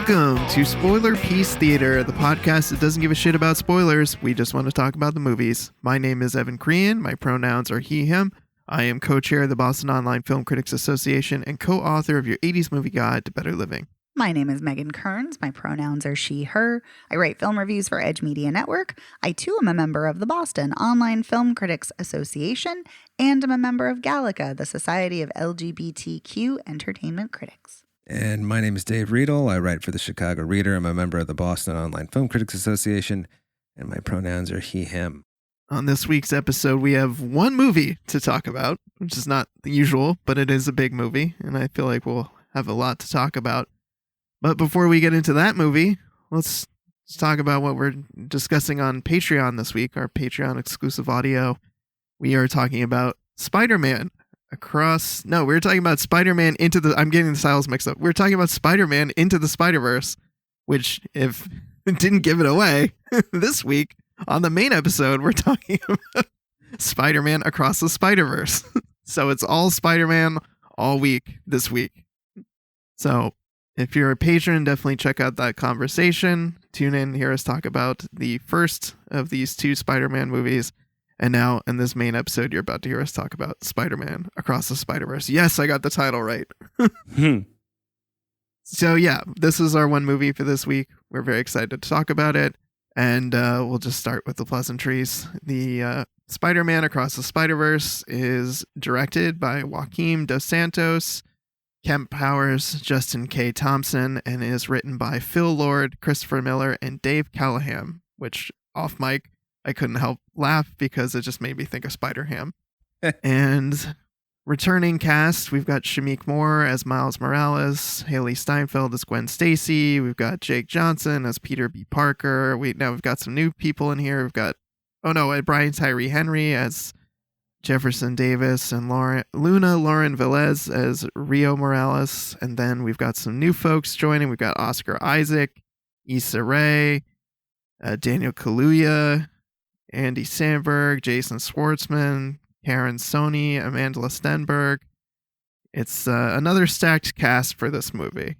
Welcome to Spoiler Peace Theater, the podcast that doesn't give a shit about spoilers. We just want to talk about the movies. My name is Evan Crean. My pronouns are he, him. I am co-chair of the Boston Online Film Critics Association and co-author of your 80s movie guide to better living. My name is Megan Kearns. My pronouns are she, her. I write film reviews for Edge Media Network. I too am a member of the Boston Online Film Critics Association, and I'm a member of Gallica, the Society of LGBTQ Entertainment Critics. And my name is Dave Riedel. I write for the Chicago Reader. I'm a member of the Boston Online Film Critics Association, and my pronouns are he, him. On this week's episode, we have one movie to talk about, which is not the usual, but it is a big movie, and I feel like we'll have a lot to talk about. But before we get into that movie, let's talk about what we're discussing on Patreon this week, our Patreon exclusive audio. We are talking about Spider-Man. We're talking about Spider-Man I'm getting the styles mixed up. We're talking about Spider-Man Into the Spiderverse, which, if it didn't give it away, this week on the main episode, we're talking about Spider-Man Across the Spiderverse. So it's all Spider-Man all week this week. So if you're a patron, definitely check out that conversation. Tune in, hear us talk about the first of these two Spider-Man movies. And now, in this main episode, you're about to hear us talk about Spider-Man Across the Spiderverse. Yes, I got the title right. So yeah, this is our one movie for this week. We're very excited to talk about it. And we'll just start with the pleasantries. The Spider-Man Across the Spiderverse is directed by Joaquim Dos Santos, Kemp Powers, Justin K. Thompson, and is written by Phil Lord, Christopher Miller, and Dave Callahan, which, off mic, I couldn't help laugh because it just made me think of Spider-Ham. And returning cast, we've got Shameik Moore as Miles Morales, Haley Steinfeld as Gwen Stacy, we've got Jake Johnson as Peter B. Parker. We've got some new people in here. We've got Brian Tyree Henry as Jefferson Davis, and Luna Lauren Velez as Rio Morales. And then we've got some new folks joining. We've got Oscar Isaac, Issa Rae, Daniel Kaluuya, Andy Samberg, Jason Schwartzman, Karen Sony, Amanda Stenberg. It's another stacked cast for this movie.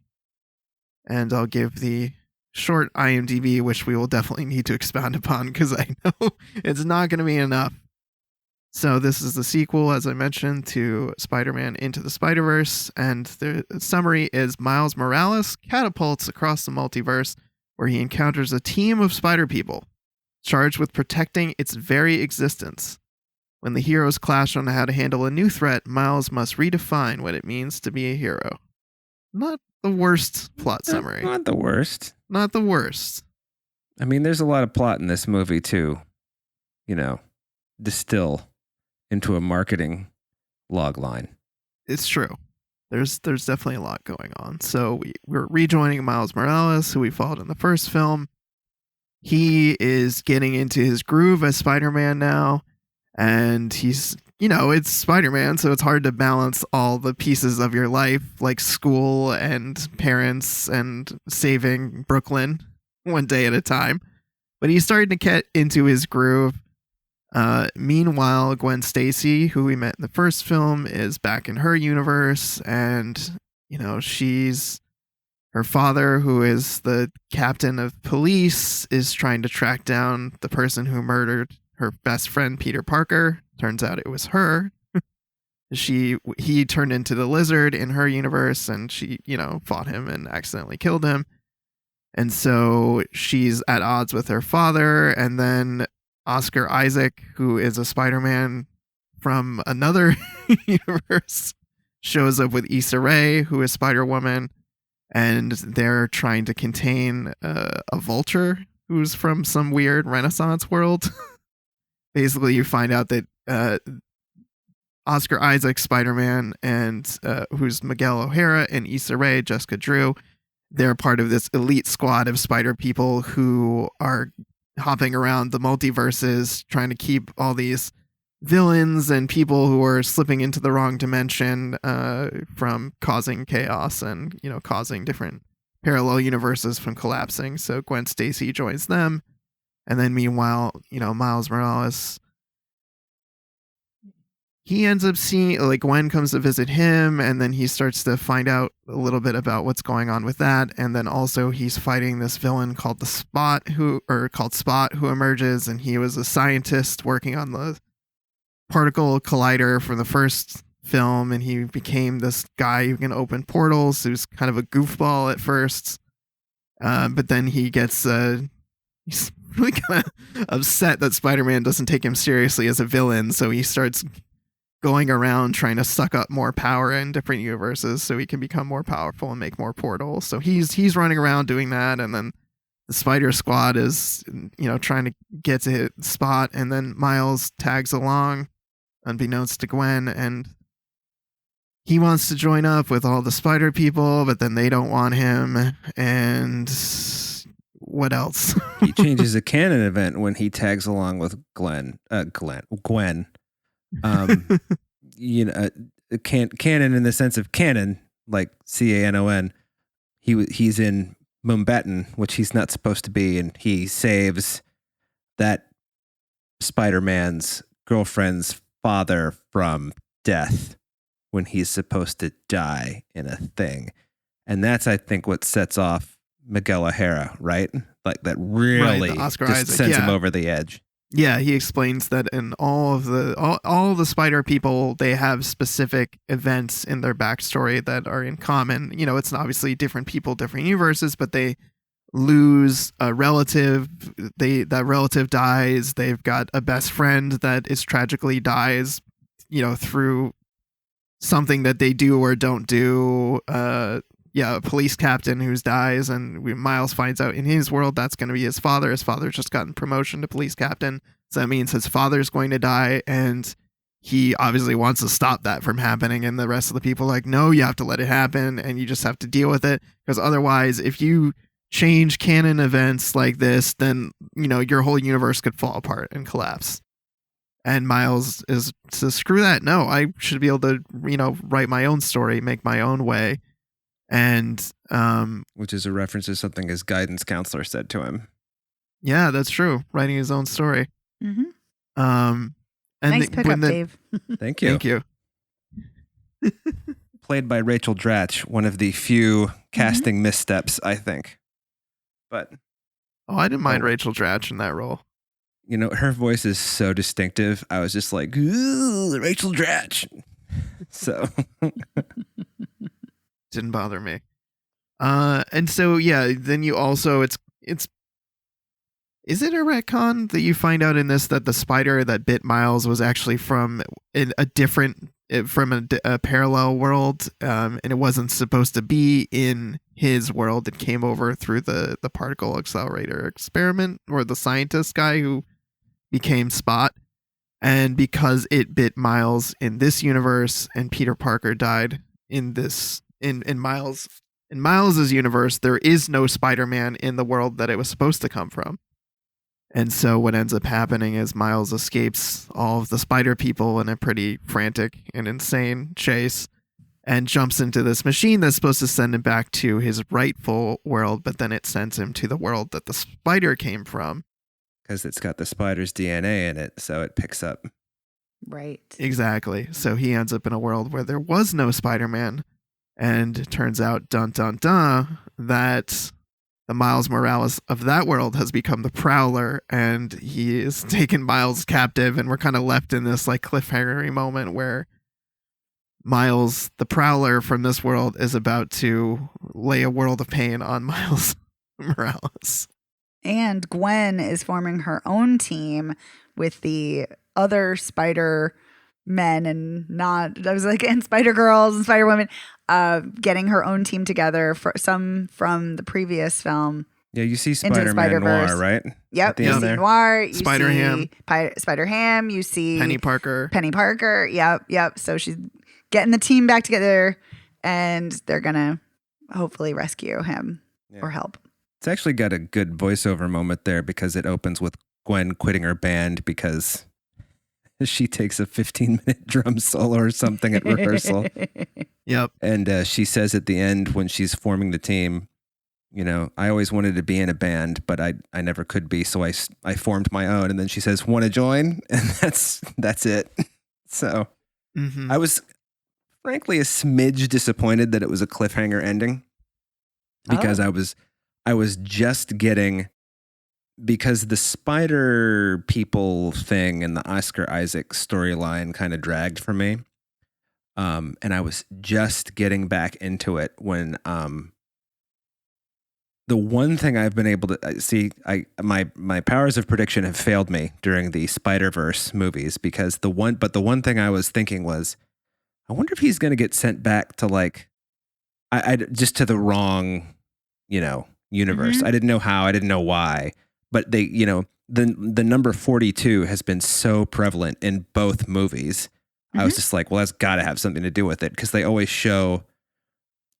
And I'll give the short IMDb, which we will definitely need to expound upon because I know it's not going to be enough. So this is the sequel, as I mentioned, to Spider-Man Into the Spiderverse. And the summary is Miles Morales catapults across the multiverse where he encounters a team of spider people charged with protecting its very existence. When the heroes clash on how to handle a new threat, Miles must redefine what it means to be a hero. Not the worst plot summary. Not the worst. Not the worst. I mean, there's a lot of plot in this movie to, distill into a marketing log line. It's true. There's definitely a lot going on. So we're rejoining Miles Morales, who we followed in the first film. He is getting into his groove as Spider-Man now, and he's, it's Spider-Man, so it's hard to balance all the pieces of your life, like school and parents and saving Brooklyn one day at a time. But he's starting to get into his groove. Meanwhile, Gwen Stacy, who we met in the first film, is back in her universe, and, she's... Her father, who is the captain of police, is trying to track down the person who murdered her best friend, Peter Parker. Turns out it was her. He turned into the Lizard in her universe, and she, fought him and accidentally killed him. And so she's at odds with her father. And then Oscar Isaac, who is a Spider-Man from another universe, shows up with Issa Rae, who is Spider-Woman. And they're trying to contain a vulture who's from some weird Renaissance world. Basically, you find out that Oscar Isaac, Spider-Man, and who's Miguel O'Hara, and Issa Rae, Jessica Drew, they're part of this elite squad of spider people who are hopping around the multiverses, trying to keep all these villains and people who are slipping into the wrong dimension from causing chaos and, causing different parallel universes from collapsing. So Gwen Stacy joins them. And then meanwhile, Miles Morales, he ends up seeing, like, Gwen comes to visit him, and then he starts to find out a little bit about what's going on with that. And then also he's fighting this villain called Spot, who emerges, and he was a scientist working on the particle collider from the first film, and he became this guy who can open portals, who's kind of a goofball at first. But then he gets he's really kind of upset that Spider-Man doesn't take him seriously as a villain, so he starts going around trying to suck up more power in different universes so he can become more powerful and make more portals. So he's running around doing that, and then the Spider Squad is, trying to get to hit Spot, and then Miles tags along unbeknownst to Gwen, and he wants to join up with all the Spider people, but then they don't want him. And what else? He changes a canon event when he tags along with Gwen. Canon in the sense of canon, like Canon. He's in Mumbai, which he's not supposed to be, and he saves that Spider-Man's girlfriend's father from death when he's supposed to die in a thing. And that's, I think, what sets off Miguel O'Hara, right? Like that really just sends him over the edge. Yeah, he explains that in all the Spider people, they have specific events in their backstory that are in common. It's obviously different people, different universes, but they lose a relative. That relative dies. They've got a best friend that is tragically dies, through something that they do or don't do. A police captain who dies, and Miles finds out in his world that's going to be his father. His father's just gotten promotion to police captain, so that means his father's going to die, and he obviously wants to stop that from happening. And the rest of the people are like, no, you have to let it happen, and you just have to deal with it, because otherwise, if you change canon events like this, then your whole universe could fall apart and collapse. And Miles is to screw that. No, I should be able to write my own story, make my own way. And which is a reference to something his guidance counselor said to him. Yeah, that's true. Writing his own story. Mm-hmm. And nice pickup, Dave. Thank you. Thank you. Played by Rachel Dratch, one of the few casting missteps, I think. But I didn't mind Rachel Dratch in that role. Her voice is so distinctive. I was just like, ooh, Rachel Dratch. So didn't bother me. And so then you also it's is it a retcon that you find out in this that the spider that bit Miles was actually from a parallel world, and it wasn't supposed to be in his world. It came over through the particle accelerator experiment, or the scientist guy who became Spot. And because it bit Miles in this universe and Peter Parker died in this in Miles's universe, there is no Spider-Man in the world that it was supposed to come from. And so what ends up happening is Miles escapes all of the Spider people in a pretty frantic and insane chase, and jumps into this machine that's supposed to send him back to his rightful world, but then it sends him to the world that the spider came from. Because it's got the spider's DNA in it, so it picks up. Right. Exactly. So he ends up in a world where there was no Spider-Man, and it turns out, dun dun dun, that the Miles Morales of that world has become the Prowler, and he is taken Miles captive, and we're kind of left in this like cliffhanger moment where Miles, the Prowler from this world, is about to lay a world of pain on Miles Morales. And Gwen is forming her own team with the other Spider men and Spider Girls and Spider Women, getting her own team together for some from the previous film. Yeah, you see Spider-Man Noir, right? Yep, you see Noir, you Spider-Ham. see Spider-Ham, you see Penny Parker. Yep. So she's getting the team back together, and they're gonna hopefully rescue him or help. It's actually got a good voiceover moment there, because it opens with Gwen quitting her band because she takes a 15-minute drum solo or something at rehearsal. Yep. And she says at the end when she's forming the team, I always wanted to be in a band, but I never could be, so I formed my own. And then she says, "Want to join?" And that's it. So Mm-hmm. I was frankly a smidge disappointed that it was a cliffhanger ending because I was just getting, because the spider people thing and the Oscar Isaac storyline kind of dragged for me. And I was just getting back into it when the one thing I've been able to see, my powers of prediction have failed me during the Spiderverse movies, because the one thing I was thinking was, I wonder if he's going to get sent back to like, I just to the wrong, universe. I didn't know how, I didn't know why, but they, the number 42 has been so prevalent in both movies. I was just like, well, that's got to have something to do with it, because they always show,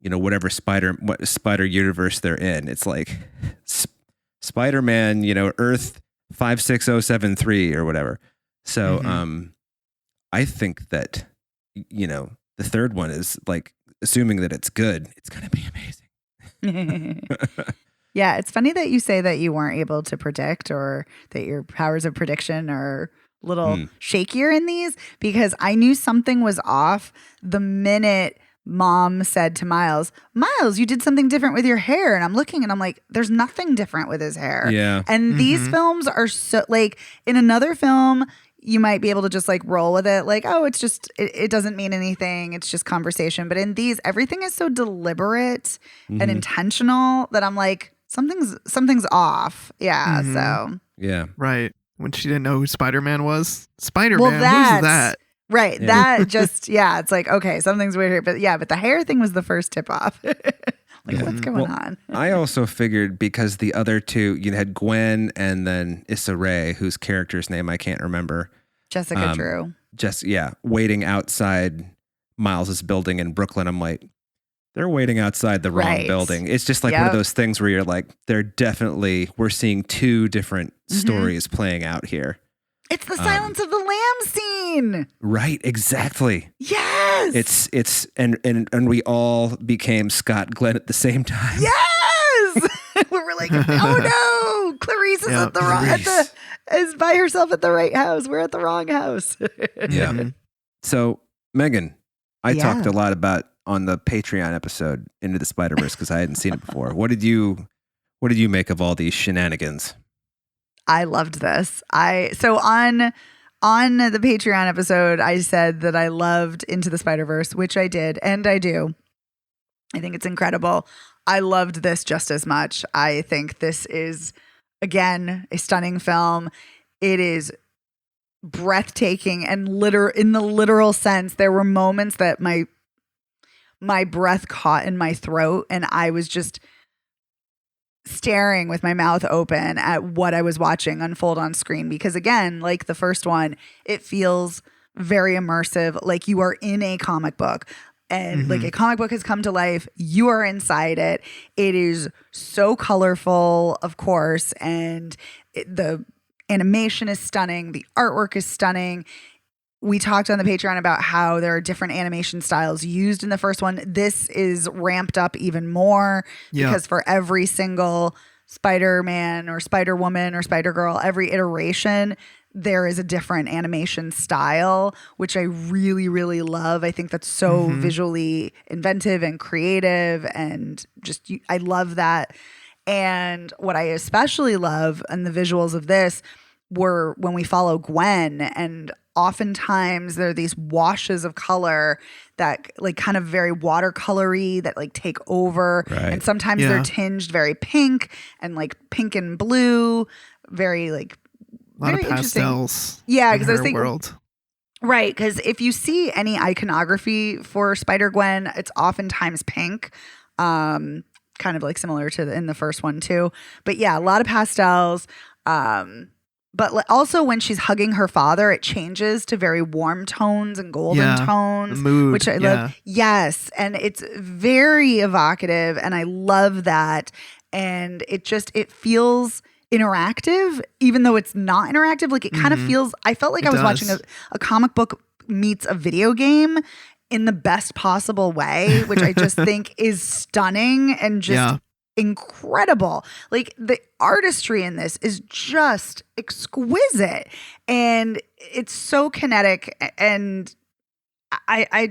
whatever spider universe they're in. It's like Spider-Man, Earth 56073 or whatever. So I think that, the third one is like, assuming that it's good, it's going to be amazing. Yeah, it's funny that you say that you weren't able to predict, or that your powers of prediction are a little shakier in these, because I knew something was off the minute Mom said to Miles, you did something different with your hair. And I'm looking and I'm like, there's nothing different with his hair. Yeah. And these films are so, like, in another film, you might be able to just like roll with it. Like, oh, it's just, it doesn't mean anything. It's just conversation. But in these, everything is so deliberate and intentional that I'm like, something's off. Yeah. So. Yeah. Right. When she didn't know who Spider-Man was. Spider-Man, Well, who's that's- that? Right. Yeah. That just, it's like, okay, something's weird here. But the hair thing was the first tip off. What's going on? I also figured, because the other two, you had Gwen and then Issa Rae, whose character's name I can't remember. Jessica Drew. Waiting outside Miles's building in Brooklyn. I'm like, they're waiting outside the wrong building. It's just like one of those things where you're like, we're seeing two different stories playing out here. It's the Silence of the Lambs scene. Right, exactly. Yes. It's and we all became Scott Glenn at the same time. Yes. We were like, oh no, Clarice is at the is by herself at the right house. We're at the wrong house. Yeah. So, Megan, I talked a lot about on the Patreon episode Into the Spider-Verse, because I hadn't seen it before. What did you make of all these shenanigans? I loved this. So on the Patreon episode, I said that I loved Into the Spider-Verse, which I did, and I do. I think it's incredible. I loved this just as much. I think this is, again, a stunning film. It is breathtaking and in the literal sense. There were moments that my breath caught in my throat, and I was just staring with my mouth open at what I was watching unfold on screen, because again, like the first one, it feels very immersive, like you are in a comic book, and like a comic book has come to life. You are inside it. It is so colorful, of course, and the animation is stunning. The artwork is stunning. We talked on the Patreon about how there are different animation styles used in the first one. This is ramped up even more because for every single Spider-Man or Spider-Woman or Spider-Girl, every iteration, there is a different animation style, which I really, really love. I think that's so visually inventive and creative, and just, I love that. And what I especially love in the visuals of this were when we follow Gwen, and oftentimes there are these washes of color that like kind of very watercolory that like take over. Right. And sometimes they're tinged very pink and like pink and blue, very like A lot very of pastels. Yeah, in because I was her thinking, world. right, because if you see any iconography for Spider-Gwen, it's oftentimes pink. Kind of like similar to in the first one too. But yeah, a lot of pastels. But also when she's hugging her father, it changes to very warm tones and golden tones, mood, which I love. Yes. And it's very evocative, and I love that. And it feels interactive, even though it's not interactive. Like it kind of feels, I felt like I was watching a comic book meets a video game in the best possible way, which I just think is stunning and just incredible. Like the artistry in this is just exquisite, and it's so kinetic, and I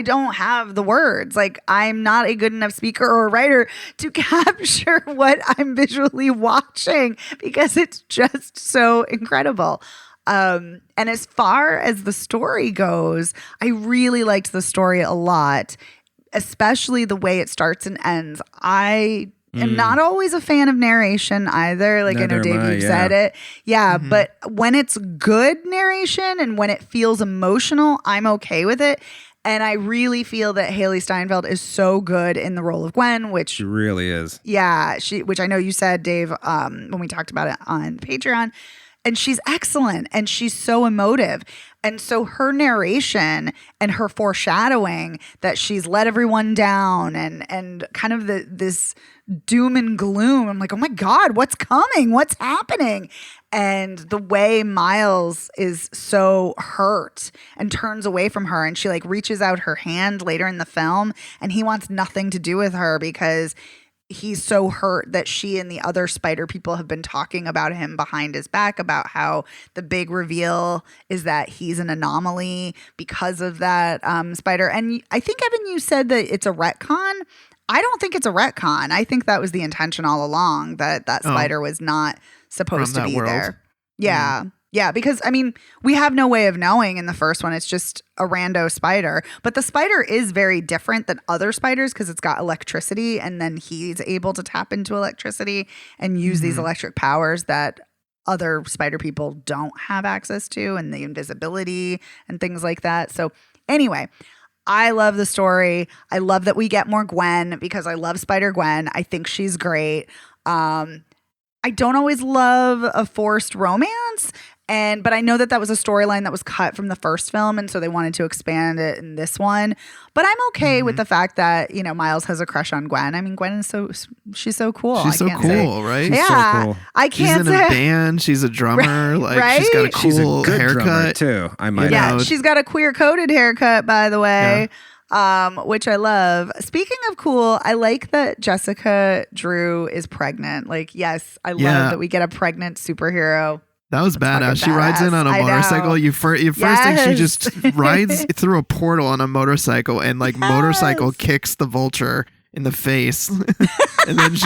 don't have the words. Like, I'm not a good enough speaker or writer to capture what I'm visually watching because it's just so incredible. And as far as the story goes, I really liked the story a lot, especially the way it starts and ends. I am not always a fan of narration either. Like, Neither I know, Dave, am I, you've yeah. said it. Yeah, but when it's good narration and when it feels emotional, I'm okay with it. And I really feel that Haley Steinfeld is so good in the role of Gwen, which She really is. yeah, which I know you said, Dave, when we talked about it on Patreon. And she's excellent and she's so emotive. And so her narration and her foreshadowing that she's let everyone down and kind of this doom and gloom. I'm like, oh my God, what's coming? What's happening? And the way Miles is so hurt and turns away from her, and she like reaches out her hand later in the film and he wants nothing to do with her because he's so hurt that she and the other spider people have been talking about him behind his back about how the big reveal is that he's an anomaly because of that spider. And I think, Evan, you said that it's a retcon. I don't think it's a retcon. I think that was the intention all along, that spider was not supposed to From that be world. there. Yeah. Yeah, because I mean, we have no way of knowing in the first one. It's just a rando spider. But the spider is very different than other spiders because it's got electricity, and then he's able to tap into electricity and use these electric powers that other spider people don't have access to, and the invisibility and things like that. So anyway, I love the story. I love that we get more Gwen because I love Spider-Gwen. I think she's great. I don't always love a forced romance. But I know that was a storyline that was cut from the first film, and so they wanted to expand it in this one. But I'm okay with the fact that, you know, Miles has a crush on Gwen. I mean, Gwen is she's so cool. She's so cool, right? She's so Yeah, cool. I She's can't in a say. band. She's a drummer. Right? She's got a She's a cool good drummer haircut. too. I might Yeah, add. she's got a queer coded haircut, by the way. Which I love. Speaking of cool, I like that Jessica Drew is pregnant. Like, yes, I love Yeah. that we get a pregnant superhero. That was fucking badass. She rides in on a badass. I know. motorcycle. You first think she Yes. just rides through a portal on a motorcycle, and like motorcycle kicks the vulture in the face, and then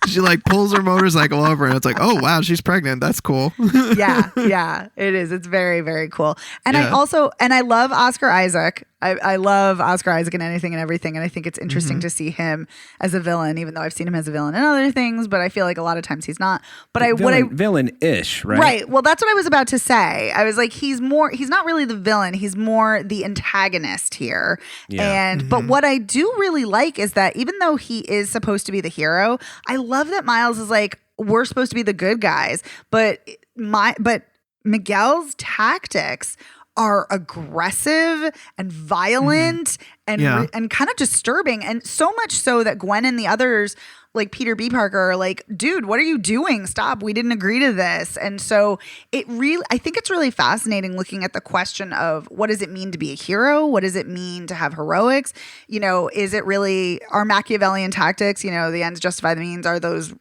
she like pulls her motorcycle over, and it's like, oh wow, she's pregnant. That's cool. Yeah, it is. It's very, very cool. And Yeah. I love Oscar Isaac. I love Oscar Isaac in anything and everything. And I think it's interesting to see him as a villain, even though I've seen him as a villain in other things, but I feel like a lot of times he's not. But Villain-ish, right? Right. Well, that's what I was about to say. I was like, he's not really the villain. He's more the antagonist here. Yeah. But what I do really like is that even though he is supposed to be the hero, I love that Miles is like, we're supposed to be the good guys, but Miguel's tactics are aggressive and violent and kind of disturbing, and so much so that Gwen and the others, like Peter B. Parker, are like, dude, what are you doing? Stop. We didn't agree to this. And so I think it's really fascinating looking at the question of what does it mean to be a hero? What does it mean to have heroics? You know, is it really our Machiavellian tactics? You know, the ends justify the means. Are those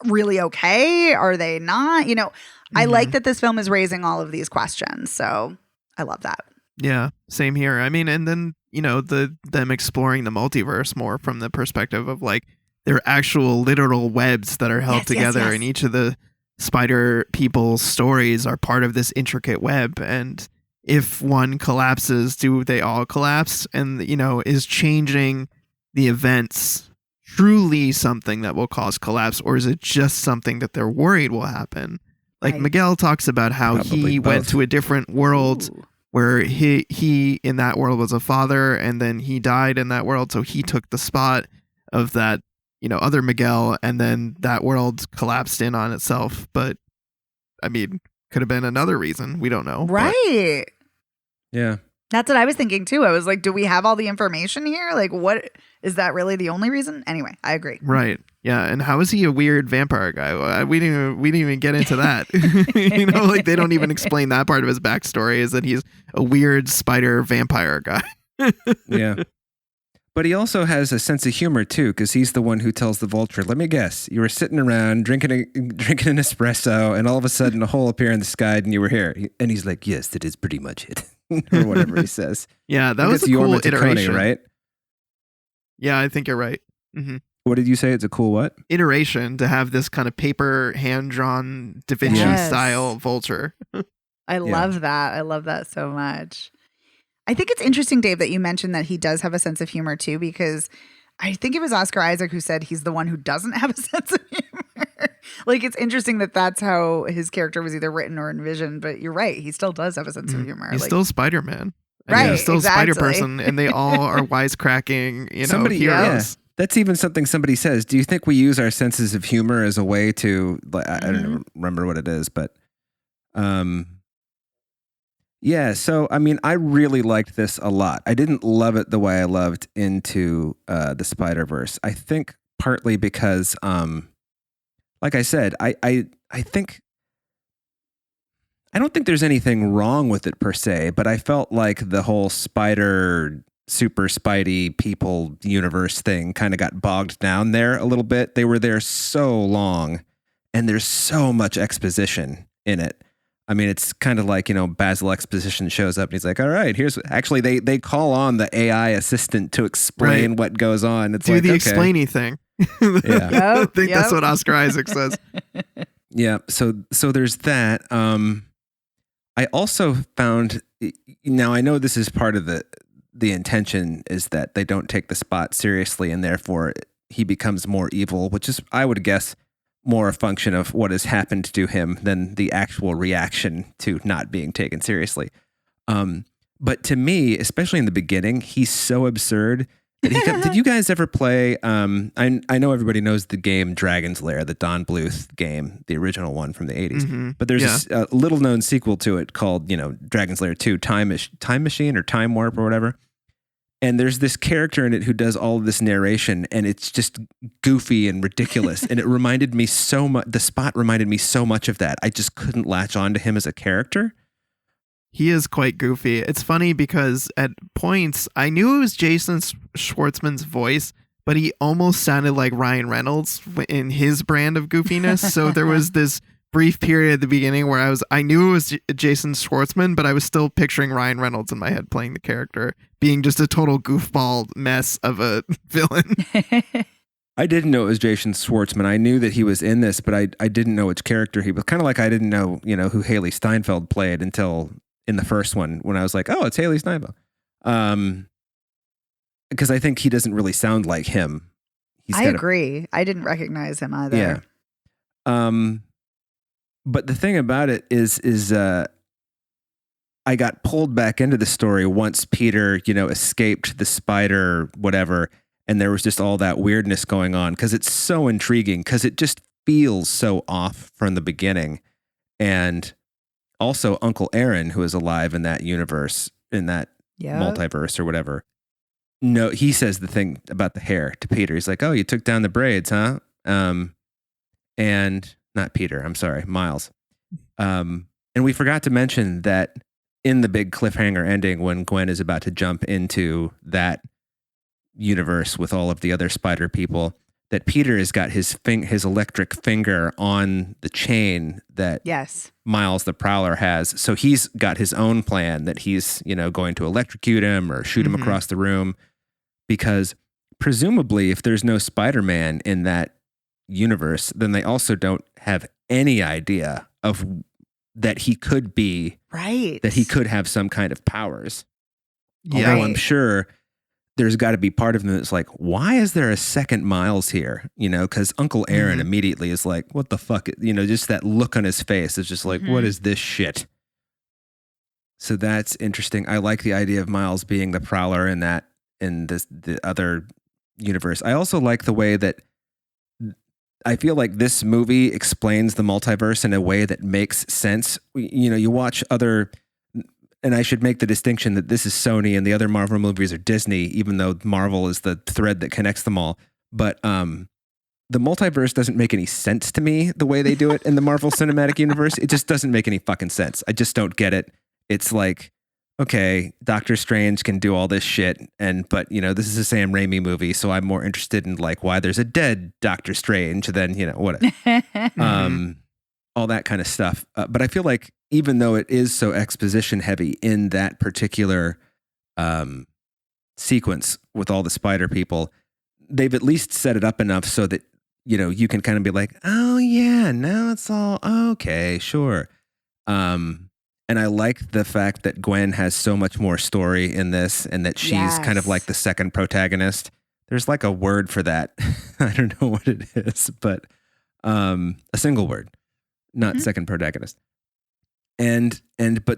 really okay? Are they not? You know, I like that this film is raising all of these questions. So I love that. Yeah, same here. I mean, and then, you know, them exploring the multiverse more from the perspective of like there are actual literal webs that are held together, and each of the spider people's stories are part of this intricate web. And if one collapses, do they all collapse? And, you know, is changing the events truly something that will cause collapse, or is it just something that they're worried will happen? Like Miguel talks about how Probably he went both. to a different world where he in that world was a father, and then he died in that world, so he took the spot of that, you know, other Miguel, and then that world collapsed in on itself. But I mean, could have been another reason. We don't know. Right. Yeah. That's what I was thinking too. I was like, do we have all the information here? Like, what is that really the only reason? Anyway, I agree. Right. Yeah. And how is he a weird vampire guy? We didn't even get into that. You know, like they don't even explain that part of his backstory, is that he's a weird spider vampire guy. Yeah. But he also has a sense of humor too, because he's the one who tells the vulture, let me guess, you were sitting around drinking an espresso, and all of a sudden a hole appeared in the sky and you were here. And he's like, yes, that is pretty much it. or whatever he says. Yeah, that I think was it's a cool Yorma Taccone, iteration, right? Yeah, I think you're right. Mm-hmm. What did you say? It's a cool what? Iteration to have this kind of paper hand-drawn Da Vinci Yes. style vulture. I love that. I love that so much. I think it's interesting, Dave, that you mentioned that he does have a sense of humor too, because I think it was Oscar Isaac who said he's the one who doesn't have a sense of humor. Like, it's interesting that that's how his character was either written or envisioned, but you're right. He still does have a sense of humor. He's like, still Spider-Man. Right, He's still exactly. Spider-Person, and they all are wisecracking, Somebody, heroes. That's even something somebody says. Do you think we use our senses of humor as a way to, like, I don't remember what it is, but yeah, so I mean, I really liked this a lot. I didn't love it the way I loved Into the Spider-Verse. I think partly because, like I said, I think I don't think there's anything wrong with it per se, but I felt like the whole super Spidey people universe thing kind of got bogged down there a little bit. They were there so long, and there's so much exposition in it. I mean, it's kind of like, Basil Exposition shows up and he's like, all right, actually they call on the AI assistant to explain what goes on. It's do like, the okay. explainy thing. Yeah. I think that's what Oscar Isaac says. Yeah. So there's that. I also found, now I know this is part of the intention is that they don't take the Spot seriously and therefore he becomes more evil, which is, I would guess, more a function of what has happened to him than the actual reaction to not being taken seriously. But to me, especially in the beginning, he's so absurd that did you guys ever play? I know everybody knows the game Dragon's Lair, the Don Bluth game, the original one from the 80s. Mm-hmm. But there's a little known sequel to it called, Dragon's Lair 2, Time Machine or Time Warp or whatever. And there's this character in it who does all of this narration, and it's just goofy and ridiculous. And it reminded me so much, the Spot reminded me so much of that. I just couldn't latch on to him as a character. He is quite goofy. It's funny because at points, I knew it was Jason Schwartzman's voice, but he almost sounded like Ryan Reynolds in his brand of goofiness. So there was this brief period at the beginning where I knew it was Jason Schwartzman, but I was still picturing Ryan Reynolds in my head playing the character, being just a total goofball mess of a villain. I didn't know it was Jason Schwartzman. I knew that he was in this, but I didn't know which character he was. Kind of like I didn't know, who Haley Steinfeld played until in the first one when I was like, oh, it's Haley Steinfeld. Because I think he doesn't really sound like him. I agree. I didn't recognize him either. Yeah. But the thing about it is I got pulled back into the story once Peter, escaped the spider, whatever, and there was just all that weirdness going on because it's so intriguing because it just feels so off from the beginning. And also Uncle Aaron, who is alive in that universe, in that multiverse or whatever. No, he says the thing about the hair to Peter. He's like, oh, you took down the braids, huh? And not Peter, I'm sorry, Miles. And we forgot to mention that in the big cliffhanger ending when Gwen is about to jump into that universe with all of the other spider people, that Peter has got his electric finger on the chain that Miles the Prowler has. So he's got his own plan that he's, going to electrocute him or shoot him across the room because presumably if there's no Spider-Man in that universe, then they also don't have any idea of that he could be that he could have some kind of powers. Yeah. Although I'm sure there's got to be part of them that's like, why is there a second Miles here? Because Uncle Aaron immediately is like, what the fuck? Just that look on his face is just like, what is this shit? So that's interesting. I like the idea of Miles being the Prowler in the other universe. I also like the way that I feel like this movie explains the multiverse in a way that makes sense. You watch other, and I should make the distinction that this is Sony and the other Marvel movies are Disney, even though Marvel is the thread that connects them all. But the multiverse doesn't make any sense to me the way they do it in the Marvel Cinematic Universe. It just doesn't make any fucking sense. I just don't get it. It's like, okay, Doctor Strange can do all this shit, but this is a Sam Raimi movie, so I'm more interested in like why there's a dead Doctor Strange than what. all that kind of stuff. But I feel like even though it is so exposition heavy in that particular sequence with all the spider people, they've at least set it up enough so that, you know, you can kind of be like, oh yeah, now it's all okay, sure. And I like the fact that Gwen has so much more story in this and that she's kind of like the second protagonist. There's like a word for that. I don't know what it is, but a single word, not second protagonist. But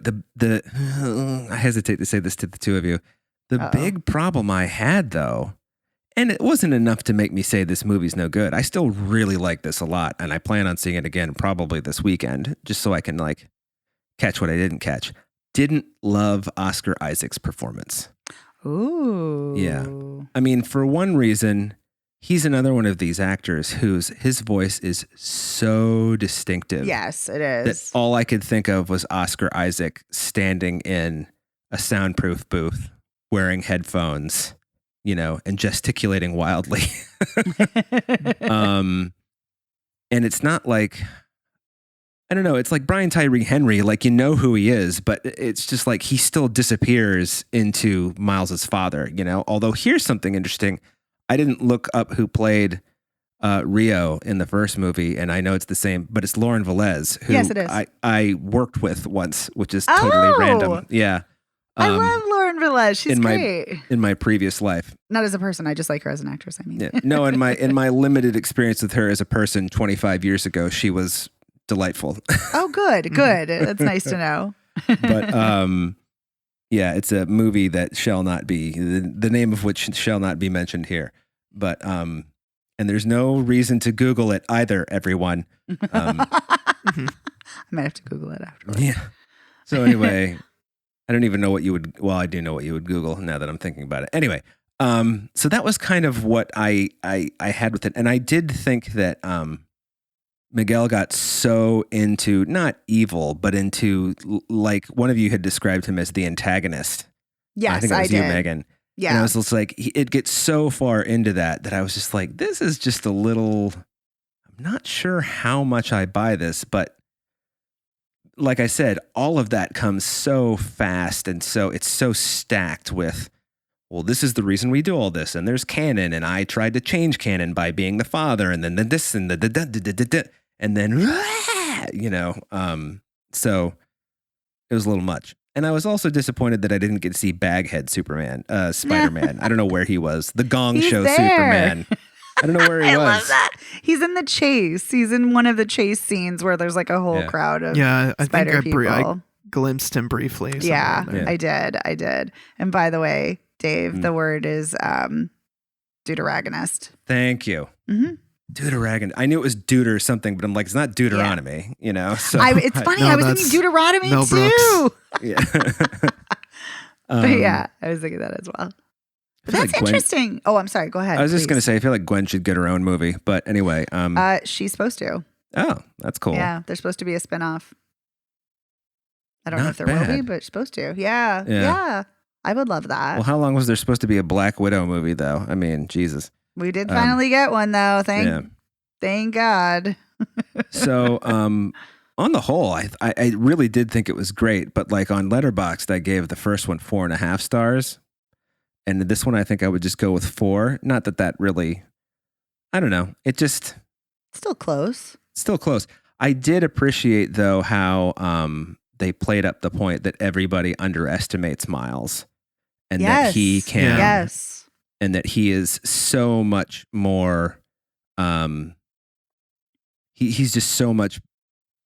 the I hesitate to say this to the two of you. The big problem I had though, and it wasn't enough to make me say this movie's no good. I still really like this a lot, and I plan on seeing it again probably this weekend, just so I can like catch what I didn't catch. Didn't love Oscar Isaac's performance. Ooh. Yeah. I mean, for one reason, he's another one of these actors his voice is so distinctive. Yes, it is. That all I could think of was Oscar Isaac standing in a soundproof booth, wearing headphones, you know, and gesticulating wildly. And it's not like, I don't know, it's like Brian Tyree Henry, like you know who he is, but it's just like he still disappears into Miles's father, you know? Although here's something interesting. I didn't look up who played Rio in the first movie, and I know it's the same, but it's Lauren Velez, who yes, it is. I worked with once, which is totally random. Yeah. I love Lauren Velez. She's great. In my previous life. Not as a person, I just like her as an actress, I mean. Yeah. No, in my limited experience with her as a person 25 years ago, she was delightful. Oh, good. That's nice to know. But yeah, it's a movie that shall not be, the name of which shall not be mentioned here. But and there's no reason to Google it either, everyone. I might have to Google it afterwards. Yeah. So anyway, I don't even know what you would, well, I do know what you would Google now that I'm thinking about it. Anyway, so that was kind of what I had with it. And I did think that Miguel got so into, not evil, but into, like one of you had described him as the antagonist. Yes, I think it was you, did. Megan. Yeah. And I was just like, it gets so far into that I was just like, this is just a little, I'm not sure how much I buy this, but like I said, all of that comes so fast, and so it's so stacked with, well, this is the reason we do all this, and there's canon, and I tried to change canon by being the father, and then this and and then you know, so it was a little much. And I was also disappointed that I didn't get to see Baghead Spider-Man. I don't know where he was. The Gong Show there. Superman. I don't know where he was. I love that. He's in the chase. He's in one of the chase scenes where there's like a whole crowd of I spider think people. I glimpsed him briefly. Yeah, somewhere I did. And by the way, Dave, the word is deuteragonist. Thank you. Mm-hmm. Deuteragon. I knew it was Deuter or something, but I'm like, it's not Deuteronomy, you know? So it's funny. I was thinking Deuteronomy Mel too. Yeah. But yeah, I was thinking that as well. But that's like interesting. Oh, I'm sorry. Go ahead. I was just going to say, I feel like Gwen should get her own movie. But anyway. She's supposed to. Oh, that's cool. Yeah, there's supposed to be a spinoff. I don't know Not if there will be, bad. but it's supposed to. Yeah. I would love that. Well, how long was there supposed to be a Black Widow movie, though? I mean, Jesus. We did finally get one, though. Thank God. So, on the whole, I really did think it was great. But like on Letterboxd, I gave the first one 4.5 stars. And this one, I think I would just go with 4. Not that really, I don't know. It just. Still close. I did appreciate, though, how they played up the point that everybody underestimates Miles. And that he can. Yes. And that he is so much more. He's just so much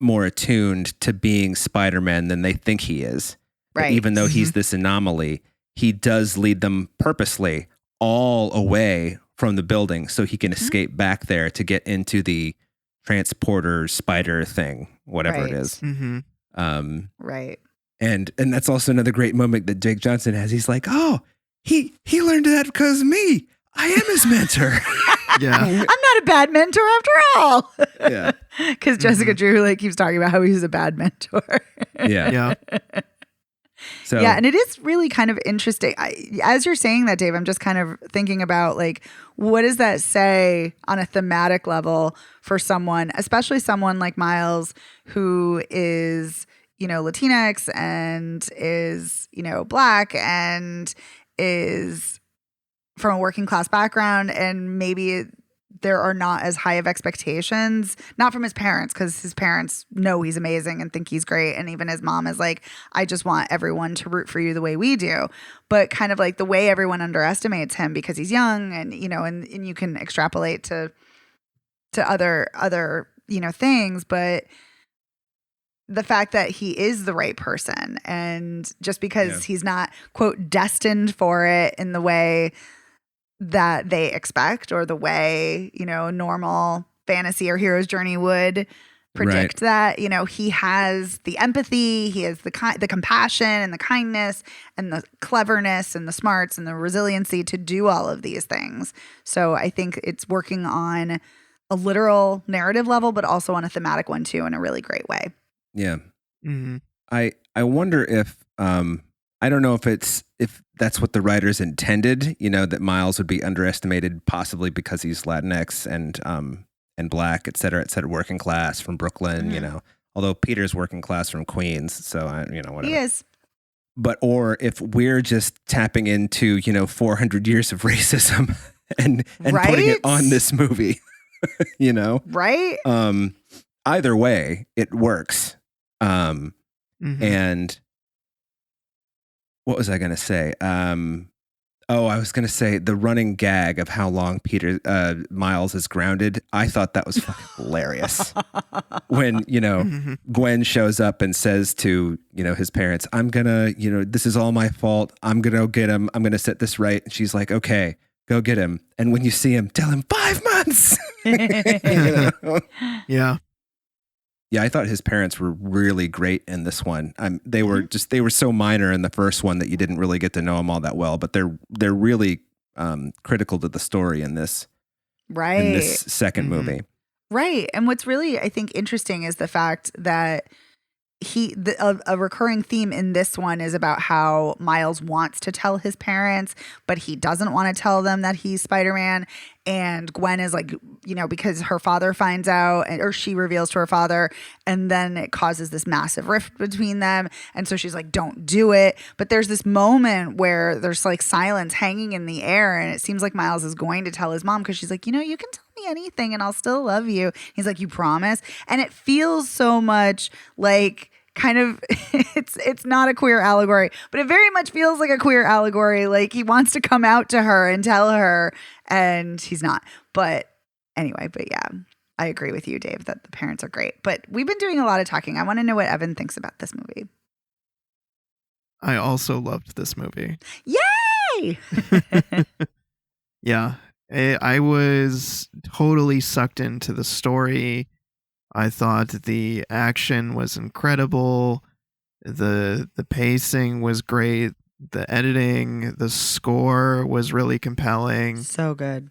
more attuned to being Spider-Man than they think he is. Right. But even though he's this anomaly, he does lead them purposely all away from the building so he can escape back there to get into the transporter spider thing, whatever it is. Mm-hmm. Right. And that's also another great moment that Jake Johnson has. He's like, oh, he learned that because of me. I am his mentor. Yeah. I'm not a bad mentor after all. Yeah. Because Jessica Drew keeps talking about how he's a bad mentor. Yeah. Yeah. So Yeah, and it is really kind of interesting. As you're saying that, Dave, I'm just kind of thinking about like, what does that say on a thematic level for someone, especially someone like Miles, who is, Latinx and is, Black and is from a working class background, and maybe there are not as high of expectations, not from his parents, because his parents know he's amazing and think he's great. And even his mom is like, I just want everyone to root for you the way we do. But kind of like the way everyone underestimates him because he's young and, and you can extrapolate to other, things. But the fact that he is the right person, and just because he's not, quote, destined for it in the way that they expect or the way, normal fantasy or hero's journey would predict that, he has the empathy, he has the compassion and the kindness and the cleverness and the smarts and the resiliency to do all of these things. So I think it's working on a literal narrative level, but also on a thematic one too, in a really great way. Yeah. Mm-hmm. I wonder if I don't know if that's what the writers intended, that Miles would be underestimated, possibly because he's Latinx and Black, et cetera, working class from Brooklyn, although Peter's working class from Queens. So, whatever. He is. But, or if we're just tapping into, 400 years of racism and putting it on this movie, Right. Either way, it works. And what was I going to say? I was going to say the running gag of how long Miles is grounded. I thought that was fucking hilarious. When, Gwen shows up and says to, his parents, I'm going to, this is all my fault. I'm going to go get him. I'm going to set this right. And she's like, okay, go get him. And when you see him, tell him 5 months. Yeah. Yeah, I thought his parents were really great in this one. They were so minor in the first one that you didn't really get to know them all that well, but they're really critical to the story in this second movie. Right. And what's really, I think, interesting is the fact that a recurring theme in this one is about how Miles wants to tell his parents, but he doesn't want to tell them that he's Spider-Man. And Gwen is like, because her father finds out, or she reveals to her father, and then it causes this massive rift between them. And so she's like, don't do it. But there's this moment where there's like silence hanging in the air. And it seems like Miles is going to tell his mom, because she's like, you can tell me anything and I'll still love you. He's like, you promise? And it feels so much like, kind of, it's not a queer allegory, but it very much feels like a queer allegory. Like he wants to come out to her and tell her, and he's not. But anyway, yeah, I agree with you, Dave, that the parents are great. But we've been doing a lot of talking. I want to know what Evan thinks about this movie. I also loved this movie. Yay! Yeah, I was totally sucked into the story. I thought the action was incredible. The pacing was great. The editing, the score was really compelling. So good.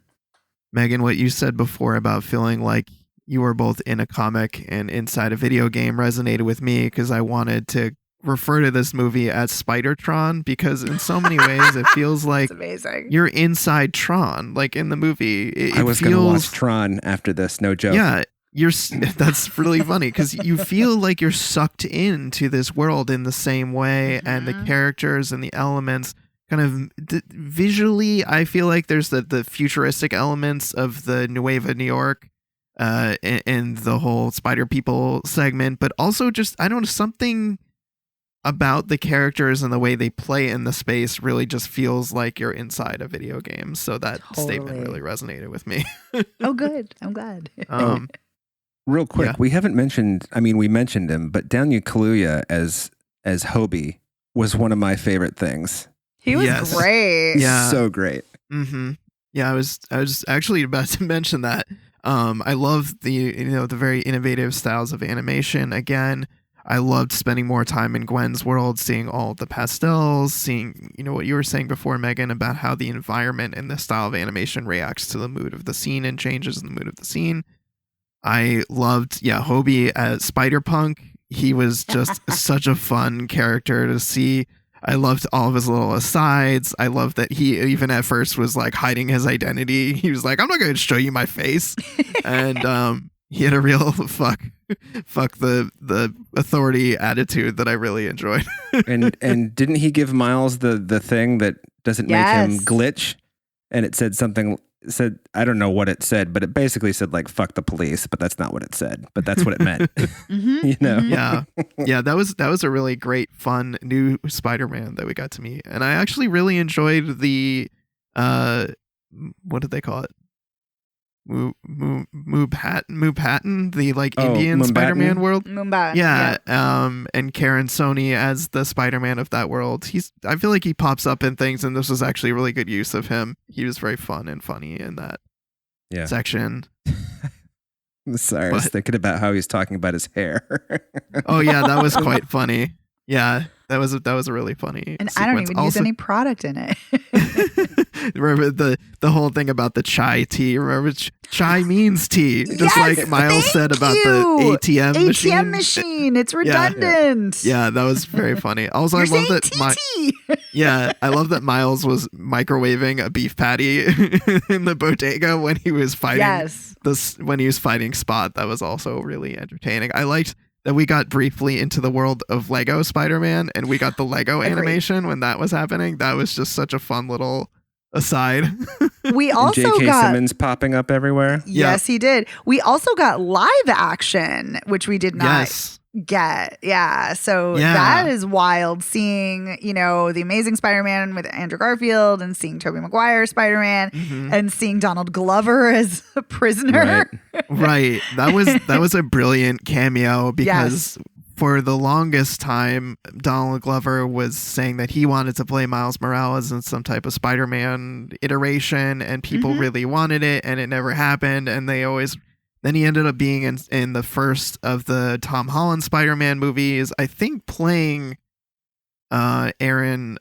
Megan, what you said before about feeling like you were both in a comic and inside a video game resonated with me, because I wanted to refer to this movie as Spider-Tron, because in so many ways it feels like amazing. You're inside Tron, like in the movie. I was going to watch Tron after this, no joke. Yeah. That's really funny, because you feel like you're sucked into this world in the same way, and the characters and the elements kind of visually, I feel like there's the futuristic elements of the Nueva New York and the whole Spider People segment, but also just, I don't know, something about the characters and the way they play in the space really just feels like you're inside a video game. So that statement really resonated with me. Oh, good. I'm glad. Real quick, we haven't mentioned, we mentioned him, but Daniel Kaluuya as Hobie was one of my favorite things. He was great. Yeah. So great. Mm-hmm. Yeah, I was actually about to mention that. I love the very innovative styles of animation. Again, I loved spending more time in Gwen's world, seeing all the pastels, seeing, what you were saying before, Megan, about how the environment and the style of animation reacts to the mood of the scene and changes in the mood of the scene. I loved, Hobie as Spider-Punk. He was just such a fun character to see. I loved all of his little asides. I loved that he even at first was like hiding his identity. He was like, I'm not going to show you my face. And he had a real fuck the authority attitude that I really enjoyed. and didn't he give Miles the thing that doesn't make him Yes. glitch? And it said I don't know what it said, but it basically said like fuck the police, but that's not what it said. But that's what it meant. Mhm, You know? mhm. Yeah, that was a really great, fun new Spider-Man that we got to meet, and I actually really enjoyed the what did they call it? Mubatan, the like Indian Mumbattan? Spider-Man world. Mumbai. Yeah, and Karen Sony as the Spider-Man of that world. I feel like he pops up in things, and this was actually a really good use of him. He was very fun and funny in that section. Sorry, I was thinking about how he's talking about his hair. Oh yeah, that was quite funny. Yeah, that was a really funny. And sequence. I don't even use Also, any product in it. remember the whole thing about the chai tea? Remember chai means tea, just Yes, like Miles thank said about you. the ATM machine. ATM machine. It's redundant. Yeah, that was very funny. Also, You're I love saying that TT. I love that Miles was microwaving a beef patty in the bodega when he was fighting Yes. when he was fighting Spot. That was also really entertaining. I liked that we got briefly into the world of Lego Spider-Man, and we got the Lego Agreed. animation when that was happening. That was just such a fun little aside. We And also J.K. got. Simmons popping up everywhere. Yes, he did. We also got live action, which we did not Yes. get. Yeah. So Yeah. that is wild seeing, The Amazing Spider-Man with Andrew Garfield and seeing Tobey Maguire Spider-Man Mhm. and seeing Donald Glover as a prisoner. Right. That was a brilliant cameo because for the longest time, Donald Glover was saying that he wanted to play Miles Morales in some type of Spider-Man iteration, and people Mhm. really wanted it, and it never happened. And then he ended up being in the first of the Tom Holland Spider-Man movies, I think playing Aaron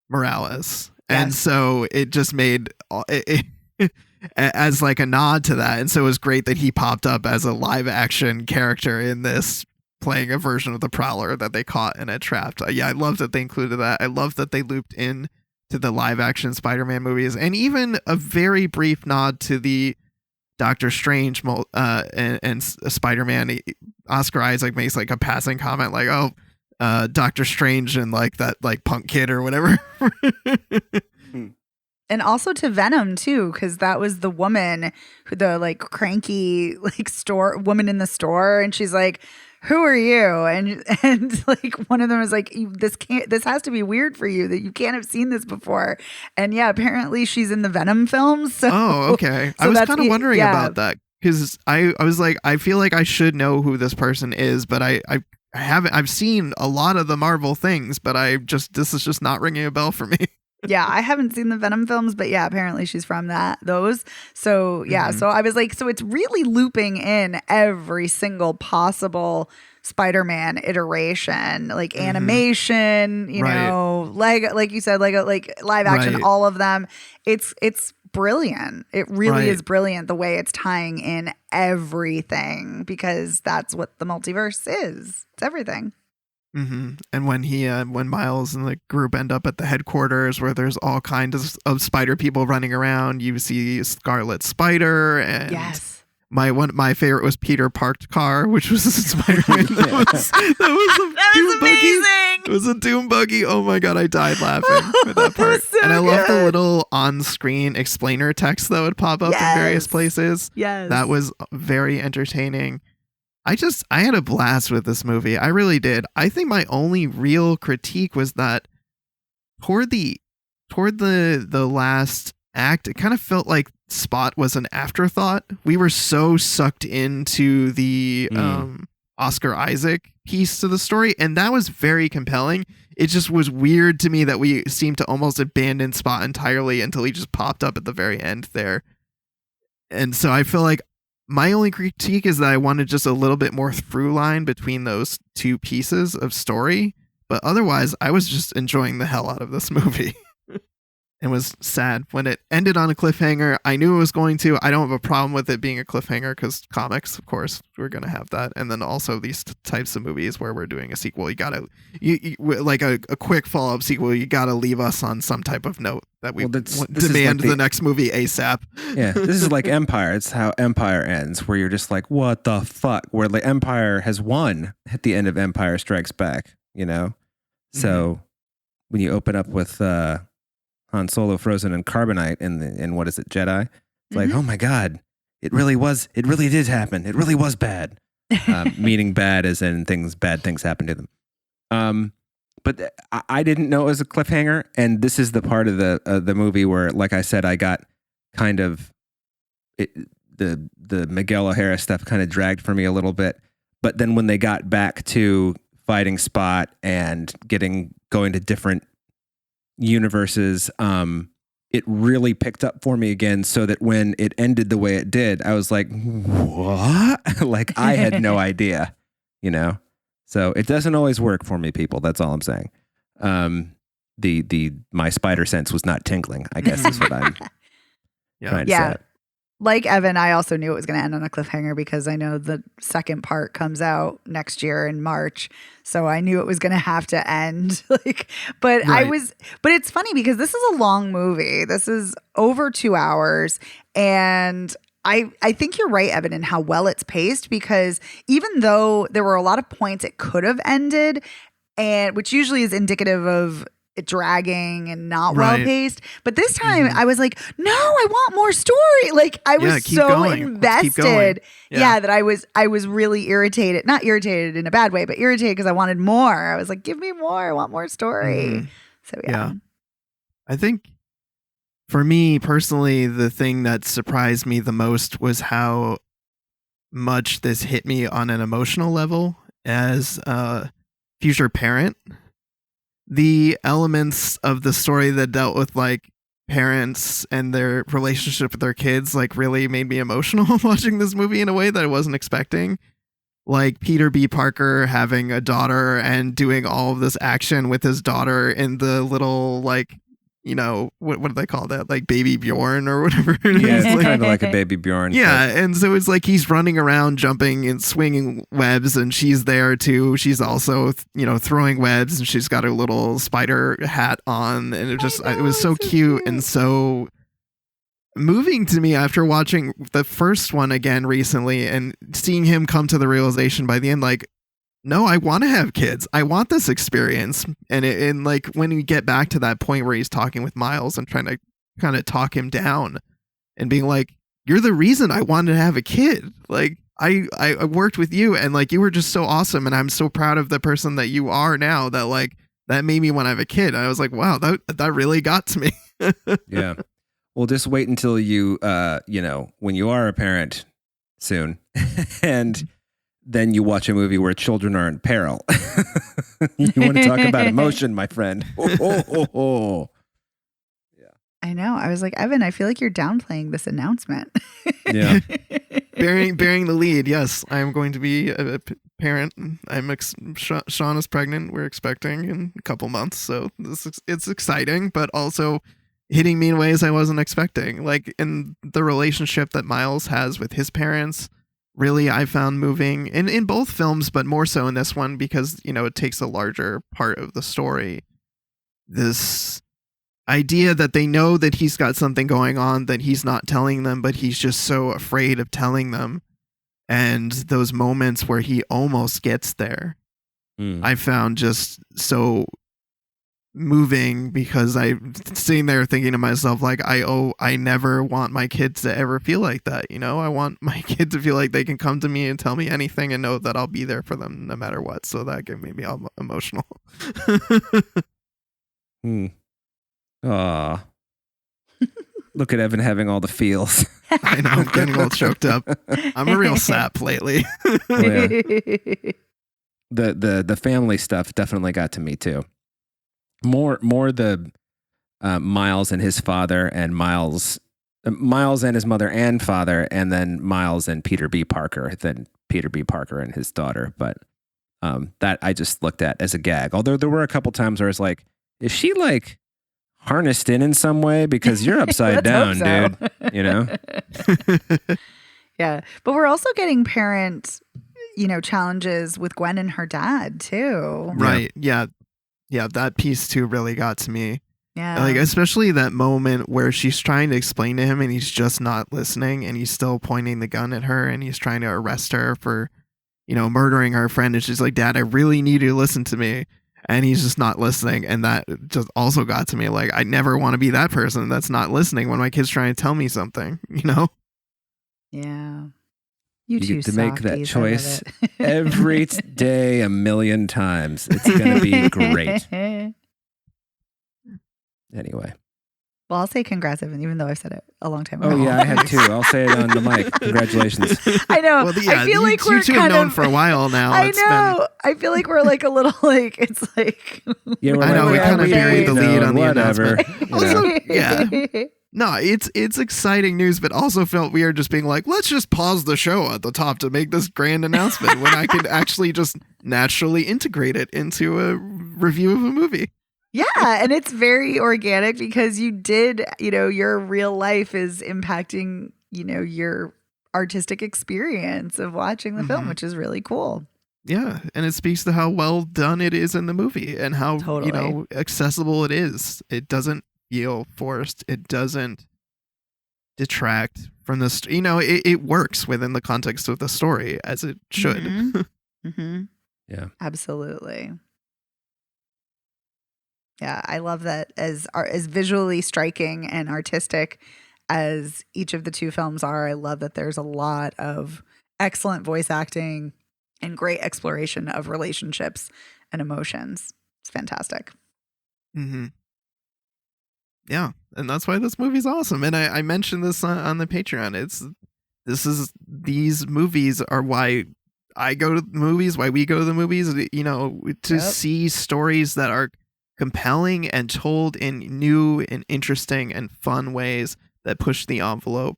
Morales. And Yes. so it just made it as like a nod to that. And so it was great that he popped up as a live action character in this, playing a version of the Prowler that they caught and had trapped. Yeah, I love that they included that. I love that they looped in to the live action Spider-Man movies, and even a very brief nod to the Doctor Strange and Spider-Man. Oscar Isaac makes like a passing comment like, "Oh, Doctor Strange and like that like punk kid or whatever." And also to Venom too, because that was the woman, the like cranky like store woman in the store, and she's like, "Who are you?" And like one of them was like, This has to be weird for you that you can't have seen this before." And yeah, apparently she's in the Venom films. So Oh, okay. so I was that's kind of the- wondering yeah. about that because I was like, I feel like I should know who this person is, but I haven't. I've seen a lot of the Marvel things, but this is just not ringing a bell for me. Yeah, I haven't seen the Venom films, but yeah, apparently she's from those. So yeah, Mhm. so I was like, so it's really looping in every single possible Spider-Man iteration, like Mhm. animation, Right. Lego, like you said, Lego, like live action, Right. all of them. It's brilliant. It really Right. is brilliant the way it's tying in everything, because that's what the multiverse is. It's everything. And when Miles and the group end up at the headquarters where there's all kinds of spider people running around, you see Scarlet Spider, and Yes. my favorite was Peter Parked Car, which was Spider-Man. That was a That dune was buggy. amazing. It was a doom buggy. Oh my god, I died laughing with that It was part. so And I love the good. little on-screen explainer text that would pop up in various Yes. places. Yes. That was very entertaining. I had a blast with this movie. I really did. I think my only real critique was that toward the last act, it kind of felt like Spot was an afterthought. We were so sucked into the Oscar Isaac piece to the story, and that was very compelling. It just was weird to me that we seemed to almost abandon Spot entirely until he just popped up at the very end there. And so I feel like my only critique is that I wanted just a little bit more through line between those two pieces of story. But otherwise, I was just enjoying the hell out of this movie. It was sad when it ended on a cliffhanger. I knew it was going to. I don't have a problem with it being a cliffhanger because comics, of course, we're going to have that. And then also these types of movies where we're doing a sequel, you got to, like a quick follow up sequel, you got to leave us on some type of note that we demand like the next movie ASAP. Yeah, this is like Empire. It's how Empire ends, where you're just like, what the fuck? Where the Empire has won at the end of Empire Strikes Back, you know? So when you open up with Han Solo frozen in carbonite in what is it, Jedi? It's like, oh my God, it really did happen. It really was bad. Meaning bad as in bad things happen to them. But I didn't know it was a cliffhanger, and this is the part of the movie where, like I said, I got kind of the Miguel O'Hara stuff kind of dragged for me a little bit. But then when they got back to fighting Spot and going to different universes, it really picked up for me again, so that when it ended the way it did, I was like, what? Like, I had no idea, you know? So it doesn't always work for me, people. That's all I'm saying. My spider sense was not tingling, I guess is what I'm trying to say. Like Evan, I also knew it was going to end on a cliffhanger because I know the second part comes out next year in March. So I knew it was going to have to end. But it's funny because this is a long movie. This is over 2 hours. And I think you're right, Evan, in how well it's paced, because even though there were a lot of points it could have ended, and which usually is indicative of it dragging and not well paced. But this time I was like, no, I want more story. Like, I was so invested. That I was really irritated. Not irritated in a bad way, but irritated because I wanted more. I was like, give me more. I want more story. So yeah. I think for me personally, the thing that surprised me the most was how much this hit me on an emotional level as a future parent. The elements of the story that dealt with like parents and their relationship with their kids like really made me emotional watching this movie in a way that I wasn't expecting. Like Peter B. Parker having a daughter and doing all of this action with his daughter in the little like, you know, what do they call that? Like baby Bjorn or whatever it is. Yeah, it's kind of like a baby Bjorn. Yeah, and so it's like he's running around, jumping and swinging webs, and she's there too. She's also, you know, throwing webs, and she's got her little spider hat on, and it was so cute and so moving to me after watching the first one again recently and seeing him come to the realization by the end, like, no, I want to have kids. I want this experience. And like when you get back to that point where he's talking with Miles and trying to kind of talk him down and being like, you're the reason I wanted to have a kid. Like I worked with you and like you were just so awesome. And I'm so proud of the person that you are now that like that made me want to have a kid. And I was like, wow, that really got to me. Yeah. Well, just wait until you, when you are a parent soon and then you watch a movie where children are in peril. You want to talk about emotion, my friend. Yeah. I know. I was like, Evan, I feel like you're downplaying this announcement. Yeah. Bearing the lead. Yes, I am going to be a parent. Sean is pregnant. We're expecting in a couple months. So it's exciting, but also hitting me in ways I wasn't expecting. Like in the relationship that Miles has with his parents, really I found moving in both films, but more so in this one because, you know, it takes a larger part of the story. This idea that they know that he's got something going on that he's not telling them, but he's just so afraid of telling them. And those moments where he almost gets there, I found just so moving because I'm sitting there thinking to myself, like, I never want my kids to ever feel like that. You know, I want my kids to feel like they can come to me and tell me anything and know that I'll be there for them no matter what. So that made me all emotional. Aw. Look at Evan having all the feels. I know, I'm getting all choked up. I'm a real sap lately. Oh, yeah. The family stuff definitely got to me too. More the Miles and his father and Miles and his mother and father, and then Miles and Peter B. Parker than Peter B. Parker and his daughter. But that I just looked at as a gag. Although there were a couple times where I was like, is she like harnessed in some way because you're upside down, Let's hope dude. You know? Yeah. But we're also getting parent, challenges with Gwen and her dad too. Right. Yeah. Yeah. That piece too really got to me. Yeah. Like, especially that moment where she's trying to explain to him and he's just not listening and he's still pointing the gun at her and he's trying to arrest her for, murdering her friend. And she's like, Dad, I really need you to listen to me. And he's just not listening. And that just also got to me. Like, I never want to be that person that's not listening when my kid's trying to tell me something, Yeah. You get to make that choice every day 1,000,000 times. It's going to be great. Anyway. Well, I'll say congrats, Evan, even though I've said it a long time ago. Oh, yeah, I have too. I'll say it on the mic. Congratulations. I know. Well, yeah, I feel like we're you two kind have known of for a while now. I know. I feel like we're like a little like it's like. Yeah, we're I know, we kind of buried the lead on the whatever. announcement. Also, yeah. No, it's exciting news, but also felt weird just being like, let's just pause the show at the top to make this grand announcement when I could actually just naturally integrate it into a review of a movie. Yeah, and it's very organic because you did, your real life is impacting, your artistic experience of watching the film, which is really cool. Yeah, and it speaks to how well done it is in the movie and how, Totally. accessible it is. It doesn't feel forced. It doesn't detract from the it works within the context of the story as it should. Mm-hmm. Yeah, absolutely. Yeah, I love that as visually striking and artistic as each of the two films are. I love that there's a lot of excellent voice acting and great exploration of relationships and emotions. It's fantastic. Mm-hmm. Yeah, and that's why this movie's awesome. And I mentioned this on the Patreon. These movies are why I go to the movies, why we go to the movies, to see stories that are compelling and told in new and interesting and fun ways that push the envelope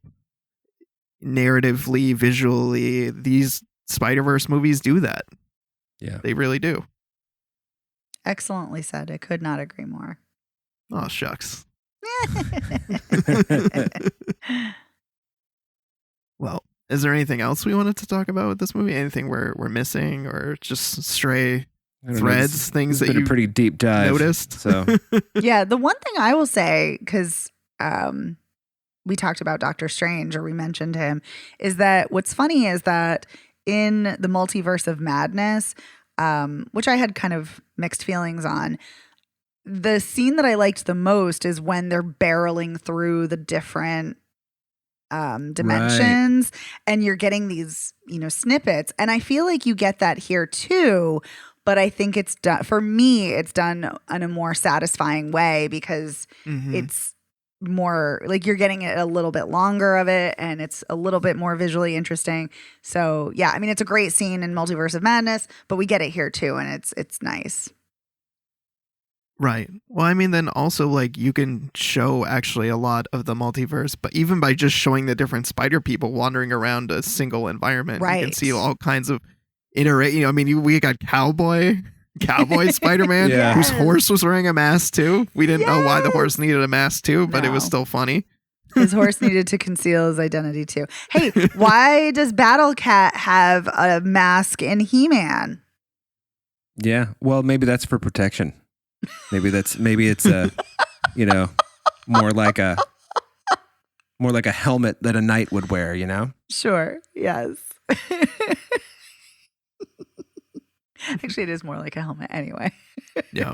narratively, visually. These Spider-Verse movies do that. Yeah, they really do. Excellently said. I could not agree more. Oh, shucks. Well, is there anything else we wanted to talk about with this movie? Anything we're missing or just stray threads, things that you pretty deep dive noticed? So yeah, the one thing I will say, because we talked about Doctor Strange, or we mentioned him, is that what's funny is that in the Multiverse of Madness, which I had kind of mixed feelings on, the scene that I liked the most is when they're barreling through the different dimensions, and you're getting these, snippets. And I feel like you get that here too. But I think it's done, for me, it's done in a more satisfying way because it's more like you're getting a little bit longer of it and it's a little bit more visually interesting. So yeah, I mean, it's a great scene in Multiverse of Madness, but we get it here too. And it's nice. Right. Well, I mean, then also like you can show actually a lot of the multiverse, but even by just showing the different spider people wandering around a single environment, you can see all kinds of I mean, we got Cowboy Spider-Man, whose horse was wearing a mask too. We didn't know why the horse needed a mask too, but it was still funny. His horse needed to conceal his identity too. Hey, why does Battle Cat have a mask in He-Man? Yeah, well, maybe that's for protection. Maybe it's a, more like a helmet that a knight would wear, Sure. Yes. Actually, it is more like a helmet anyway. Yeah.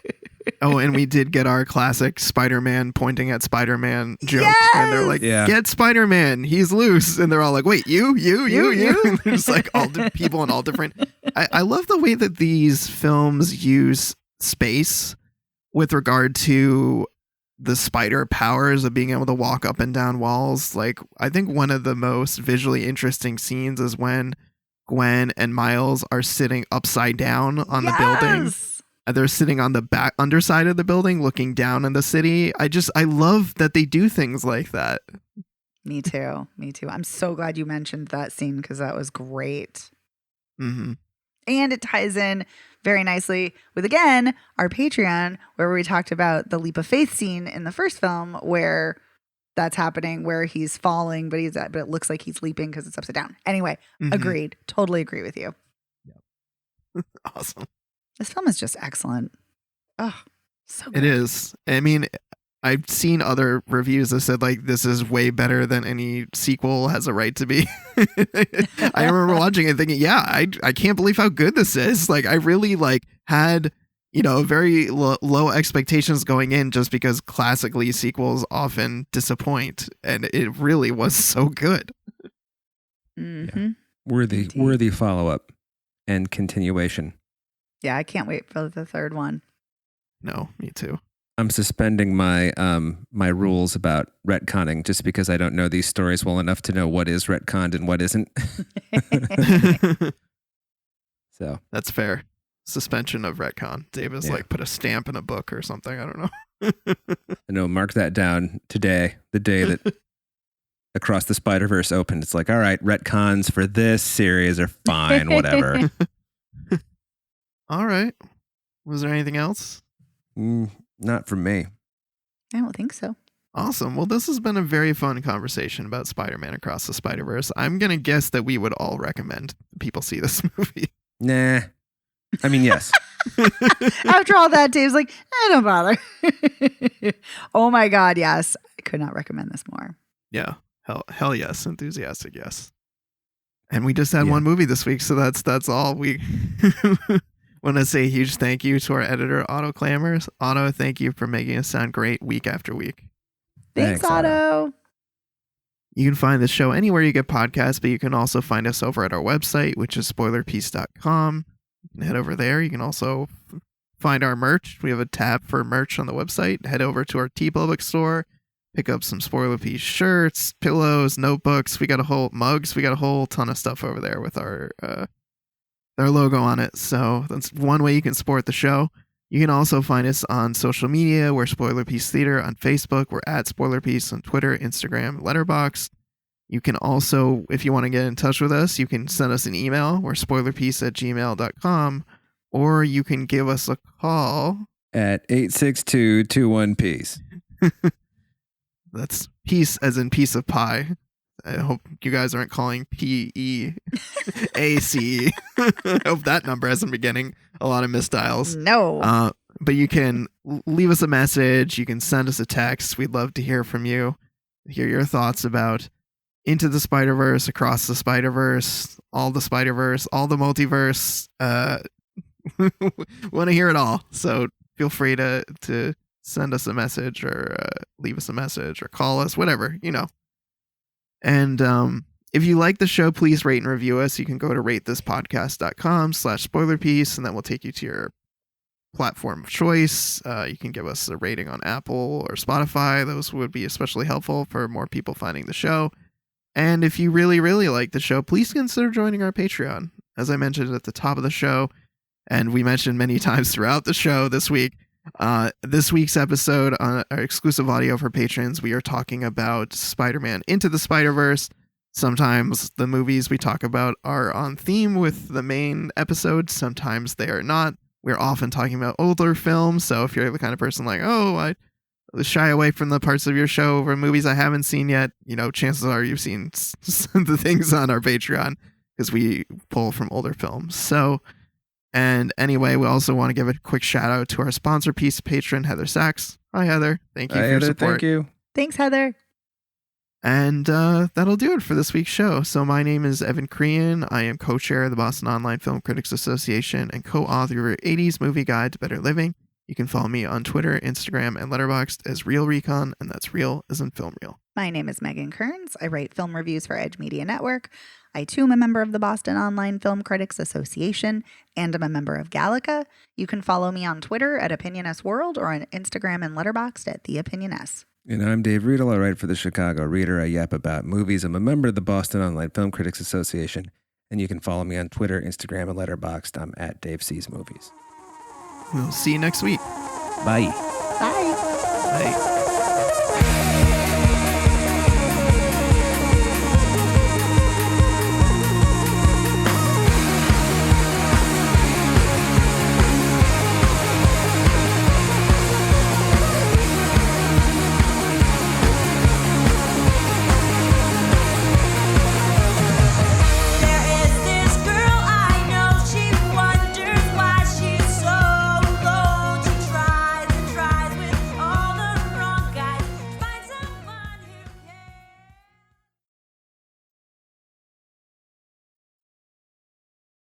Oh, and we did get our classic Spider-Man pointing at Spider-Man joke. And they're like, get Spider-Man, he's loose. And they're all like, wait, you. And there's like all the people in all different. I love the way that these films use space with regard to the spider powers of being able to walk up and down walls. Like, I think one of the most visually interesting scenes is when Gwen and Miles are sitting upside down on the building. And they're sitting on the back underside of the building looking down on the city. I love that they do things like that. Me too. I'm so glad you mentioned that scene because that was great. Mm-hmm. And it ties in very nicely with, again, our Patreon, where we talked about the leap of faith scene in the first film where that's happening, where he's falling, but it looks like he's leaping because it's upside down. Anyway, agreed. Totally agree with you. Yep. Awesome. This film is just excellent. Oh, so good. It is. I mean, I've seen other reviews that said like this is way better than any sequel has a right to be. I remember watching it thinking, yeah, I can't believe how good this is. Like I really like had, very low expectations going in just because classically sequels often disappoint, and it really was so good. Mm-hmm. Yeah. Worthy follow-up and continuation. Yeah, I can't wait for the third one. No, me too. I'm suspending my my rules about retconning just because I don't know these stories well enough to know what is retconned and what isn't. So that's fair. Suspension of retcon. David's like put a stamp in a book or something. I don't know. I know. Mark that down today, the day that Across the Spiderverse opened. It's like, all right, retcons for this series are fine, whatever. All right. Was there anything else? Not from me. I don't think so. Awesome. Well, this has been a very fun conversation about Spider-Man Across the Spider-Verse. I'm going to guess that we would all recommend people see this movie. Nah. I mean, yes. After all that, Dave's like, don't bother. Oh my God, yes. I could not recommend this more. Yeah. Hell yes. Enthusiastic yes. And we just had one movie this week, so that's all. We want to say a huge thank you to our editor, Otto Clammers. Otto, thank you for making us sound great week after week. Thanks Otto. You can find the show anywhere you get podcasts, but you can also find us over at our website, which is spoilerpiece.com. You can head over there. You can also find our merch. We have a tab for merch on the website. Head over to our TeePublic store. Pick up some Spoiler Piece shirts, pillows, notebooks. We got a whole mugs. We got a whole ton of stuff over there with our logo on it. So that's one way you can support the show. You can also find us on social media. We're Spoiler Piece Theater on Facebook. We're at Spoiler Piece on Twitter, Instagram, Letterboxd. You can also, if you want to get in touch with us, you can send us an email. We're spoilerpiece@gmail.com, or you can give us a call at 862-21-PEACE. That's peace as in piece of pie. I hope you guys aren't calling PEACE. I hope that number hasn't been getting a lot of misdials. No. But you can leave us a message. You can send us a text. We'd love to hear from you, hear your thoughts about Into the Spider-Verse, Across the Spider-Verse, all the Spider-Verse, all the multiverse. Want to hear it all. So feel free to send us a message or leave us a message or call us, whatever, And if you like the show, please rate and review us. You can go to ratethispodcast.com/spoilerpiece, and that will take you to your platform of choice. You can give us a rating on Apple or Spotify. Those would be especially helpful for more people finding the show. And if you really, really like the show, please consider joining our Patreon. As I mentioned at the top of the show, and we mentioned many times throughout the show this week, this week's episode on our exclusive audio for patrons, we are talking about Spider-Man Into the Spider-Verse. Sometimes the movies we talk about are on theme with the main episode. Sometimes they are not. We're often talking about older films. So if you're the kind of person like, oh, I shy away from the parts of your show over movies I haven't seen yet, chances are you've seen the things on our Patreon because we pull from older films. So, and anyway, we also want to give a quick shout out to our sponsor piece patron, Heather Sachs. Hi, Heather. Thank you for your support. Thank you. Thanks, Heather. And that'll do it for this week's show. So my name is Evan Crean. I am co-chair of the Boston Online Film Critics Association and co-author of your 80s Movie Guide to Better Living. You can follow me on Twitter, Instagram, and Letterboxd as Real Recon, and that's real as in film reel. My name is Megan Kearns. I write film reviews for Edge Media Network. I, too, am a member of the Boston Online Film Critics Association, and I'm a member of Gallica. You can follow me on Twitter at OpinionSWorld or on Instagram and Letterboxd at TheOpinionS. And I'm Dave Riedel. I write for the Chicago Reader. I yap about movies. I'm a member of the Boston Online Film Critics Association, and you can follow me on Twitter, Instagram, and Letterboxd. I'm at Dave Sees Movies. We'll see you next week. Bye. Bye. Bye.